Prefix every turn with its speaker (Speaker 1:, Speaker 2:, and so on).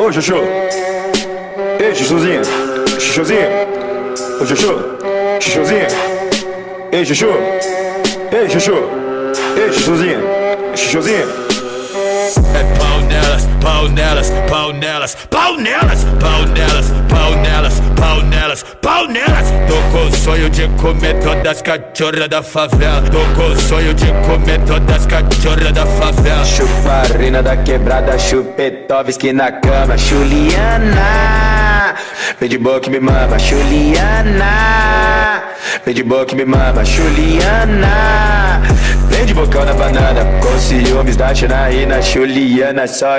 Speaker 1: Ô Chuchu, ei Chuchuzinho, Chuchuzinho, ô Chuchu, Chuchuzinho, ei Chuchu, ei Chuchu, ei Chuchuzinho, Chuchuzinho.
Speaker 2: É pau nelas, pau nelas, pau nelas, pau nelas, pau nelas, pau nelas, pau nelas, pau nelas. Tô com o sonho de comer todas as cachorras da favela. Tô com o sonho de comer todas as cachorras da favela.
Speaker 3: Chuparina da quebrada, Chupetovski na cama. Juliana, vem de boa que me mama. Juliana, vem de boa que me mama. Juliana, vem de bocão na banana. Com ciúmes da China e na Juliana só